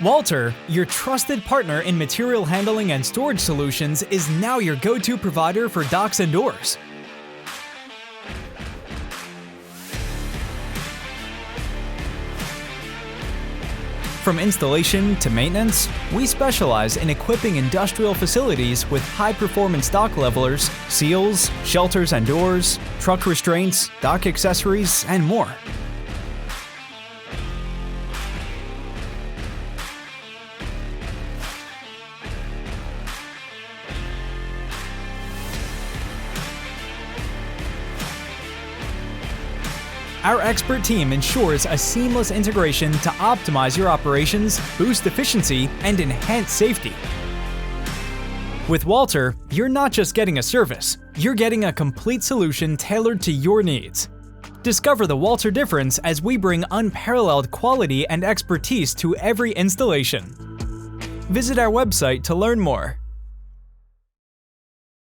Wolter, your trusted partner in material handling and storage solutions, is now your go-to provider for docks and doors. From installation to maintenance, we specialize in equipping industrial facilities with high-performance dock levelers, seals, shelters and doors, truck restraints, dock accessories, and more. Our expert team ensures a seamless integration to optimize your operations, boost efficiency, and enhance safety. With Wolter, you're not just getting a service, you're getting a complete solution tailored to your needs. Discover the Wolter difference as we bring unparalleled quality and expertise to every installation. Visit our website to learn more.